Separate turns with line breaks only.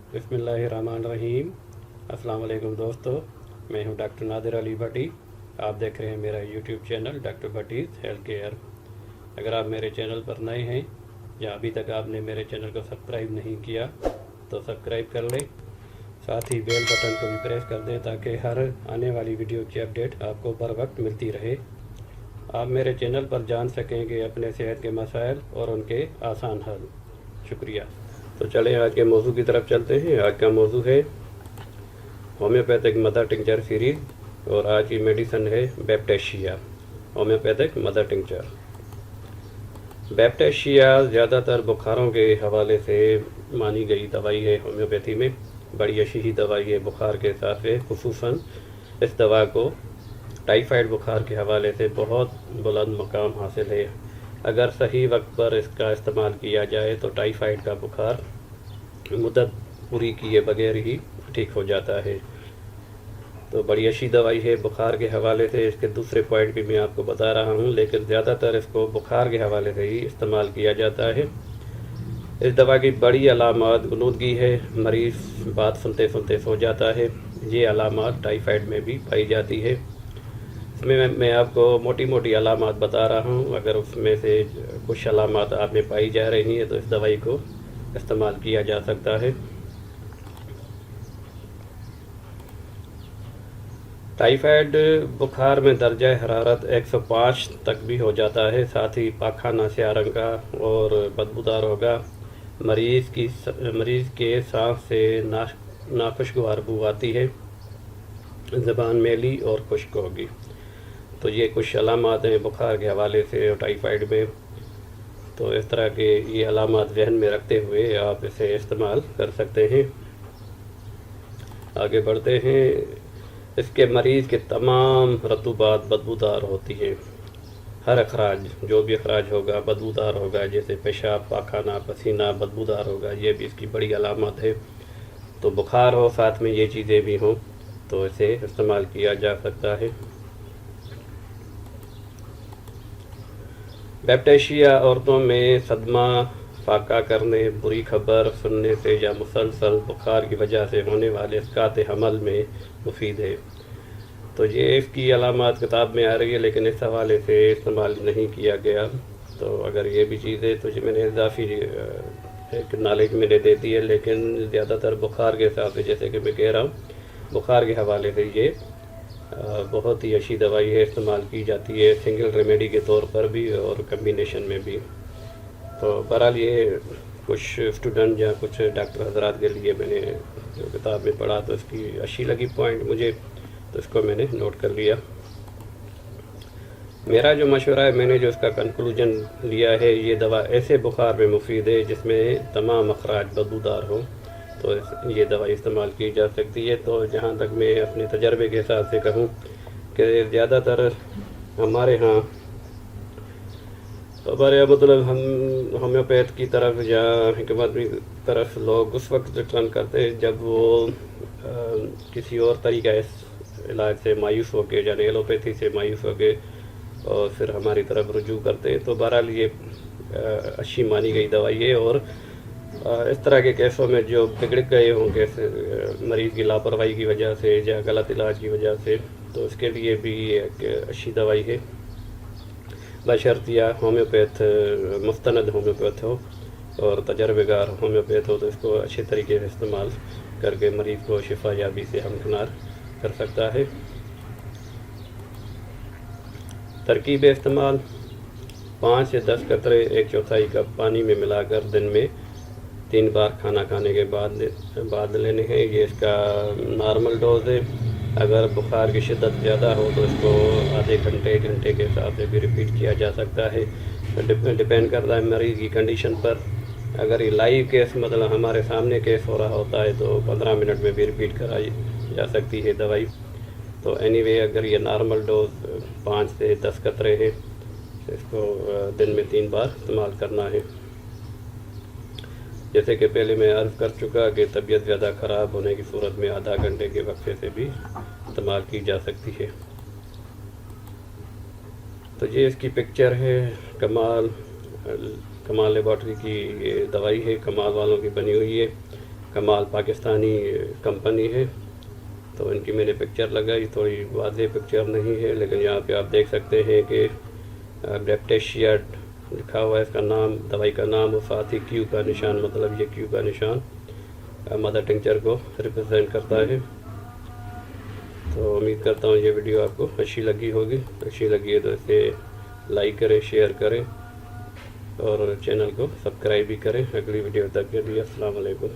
बिस्मिल्लाहिर्रहमानिर्रहीम। अस्सलाम वालेकुम दोस्तों, मैं हूं डॉक्टर नादिर अली भट्टी। आप देख रहे हैं मेरा YouTube channel doctor Bhatti's health care. अगर आप मेरे चैनल पर नए हैं या अभी तक आपने मेरे चैनल को सब्सक्राइब नहीं किया तो सब्सक्राइब कर लें, साथ ही बेल बटन को भी प्रेस कर दें ताकि हर आने वाली वीडियो की अपडेट आपको बर वक्त मिलती रहे। आप मेरे चैनल पर जान सकेंगे अपने सेहत के मसाइल और उनके आसान हल। शुक्रिया। तो चलें आज के मौजू की तरफ चलते हैं। आज का मौजू है होम्योपैथिक मदर टिंचर सीरीज़ और आज की मेडिसन है बैप्टेशिया होम्योपैथिक मदर टिंचर। बैप्टेशिया ज़्यादातर बुखारों के हवाले से मानी गई दवाई है। होम्योपैथी में बड़ी अच्छी ही दवाई है बुखार के हिसाब से। खुसूसन इस दवा को टाइफाइड बुखार के हवाले से बहुत बुलंद मकाम हासिल है। अगर सही वक्त पर इसका इस्तेमाल किया जाए तो टाइफाइड का बुखार मुद्दत पूरी किए बगैर ही ठीक हो जाता है। तो बड़ी अच्छी दवाई है बुखार के हवाले से। इसके दूसरे पॉइंट भी मैं आपको बता रहा हूँ, लेकिन ज़्यादातर इसको बुखार के हवाले से ही इस्तेमाल किया जाता है। इस दवा की बड़ी अलामत गलूदगी है, मरीज़ बात सुनते सुनते सो जाता है। ये अलामत टाइफाइड में भी पाई जाती है। इसमें मैं आपको मोटी मोटी अलामत बता रहा हूँ। अगर उसमें से कुछ अलामत आप में पाई जा रही हैं तो इस दवाई को इस्तेमाल किया जा सकता है। टाइफाइड बुखार में दर्जा हरारत 105 तक भी हो जाता है। साथ ही पाखाना स्या रंग का और बदबूदार होगा। मरीज़ के सांस से नाखुशगवार बू आती है। ज़बान मैली और खुश्क होगी। तो ये कुछ अलामत हैं बुखार के हवाले से और टाइफाइड में। तो इस तरह के ये अलामत ज़हन में रखते हुए आप इसे इस्तेमाल कर सकते हैं। आगे बढ़ते हैं। इसके मरीज़ के तमाम रतूबात बदबूदार होती हैं। हर अखराज जो भी अखराज होगा बदबूदार होगा, जैसे पेशाब, पाखाना, पसीना बदबूदार होगा। ये भी इसकी बड़ी अलामत है। तो बुखार हो साथ में ये चीज़ें भी हों तो इसे इस्तेमाल किया जा सकता है। बैप्टेशिया औरतों में सदमा, फाका करने, बुरी खबर सुनने से या मुसलसल बुखार की वजह से होने वाले इसकात हमल में मुफीद है। तो ये इसकी अलामत किताब में आ रही है, लेकिन इस हवाले से इस्तेमाल नहीं किया गया। तो अगर ये भी चीज़ें तो मैंने इजाफी एक नॉलेज मैंने दे दी है, लेकिन ज़्यादातर बुखार के हिसाब से जैसे कि मैं कह रहा हूँ बुखार के हवाले से ये बहुत ही अच्छी दवाई है। इस्तेमाल की जाती है सिंगल रेमेडी के तौर पर भी और कम्बिनेशन में भी। तो बहरहाल ये कुछ स्टूडेंट या कुछ डॉक्टर हजरात के लिए मैंने जो किताब में पढ़ा तो इसकी अच्छी लगी पॉइंट मुझे, तो इसको मैंने नोट कर लिया। मेरा जो मशवरा है, मैंने जो इसका कंक्लूजन लिया है, ये दवा ऐसे बुखार में मुफीद है जिसमें तमाम अखराज बदबूदार हो, तो ये दवाई इस्तेमाल की जा सकती है। तो जहाँ तक मैं अपने तजर्बे के हिसाब से कहूँ कि ज़्यादातर हमारे यहाँ मतलब हम होम्योपैथ की तरफ या हिकमत की तरफ लोग उस वक्त टर्न करते हैं जब वो किसी और तरीका इस इलाज से मायूस हो के, यानी एलोपैथी से मायूस हो के और फिर हमारी तरफ रुजू करते हैं। तो बहरहाल ये अच्छी मानी गई दवाई है। और इस तरह के केसों में जो बिगड़ गए होंगे मरीज़ की लापरवाही की वजह से या गलत इलाज की वजह से, तो इसके लिए भी एक अच्छी दवाई है। बशर्तिया होम्योपैथ मुस्तनद होम्योपैथ हो और तजर्बेगार होम्योपैथ हो, तो इसको अच्छे तरीके से इस्तेमाल करके मरीज़ को शिफा याबी से हमकिनार कर सकता है। तरकीब इस्तेमाल 5 से 10 कतरे 1/4 कप पानी में मिलाकर दिन में 3 बार खाना खाने के बाद लेने हैं। ये इसका नॉर्मल डोज है। अगर बुखार की शिद्दत ज़्यादा हो तो इसको आधे घंटे 1 घंटे के हिसाब से भी रिपीट किया जा सकता है। डिपेंड करता है मरीज़ की कंडीशन पर। अगर ये लाइव केस मतलब हमारे सामने केस हो रहा होता है तो 15 मिनट में भी रिपीट कराई जा सकती है दवाई। तो एनीवे अगर ये नॉर्मल डोज 5 से 10 कतरे हैं, इसको दिन में 3 बार इस्तेमाल करना है। जैसे कि पहले मैं अर्ज़ कर चुका कि तबीयत ज़्यादा ख़राब होने की सूरत में आधा घंटे के वक्फे से भी इस्तेमाल की जा सकती है। तो ये इसकी पिक्चर है। कमाल लेबॉर्ट्री की ये दवाई है, कमाल वालों की बनी हुई है। کمال پاکستانی کمپنی ہے، تو ان کی میں نے پکچر لگائی. تھوڑی واضح پکچر نہیں ہے، لیکن یہاں پہ آپ دیکھ سکتے ہیں کہ گریپٹیشیا لکھا ہوا ہے اس کا نام، دوائی کا نام، اور ساتھ ہی کیو کا نشان، مطلب یہ کیو کا نشان مدر ٹنکچر کو ریپرزینٹ کرتا ہے. تو امید کرتا ہوں یہ ویڈیو آپ کو اچھی لگی ہوگی. اچھی لگی ہے تو اسے لائک کریں، شیئر کریں اور چینل کو سبسکرائب بھی کریں. اگلی ویڈیو تک کے لیے السلام علیکم.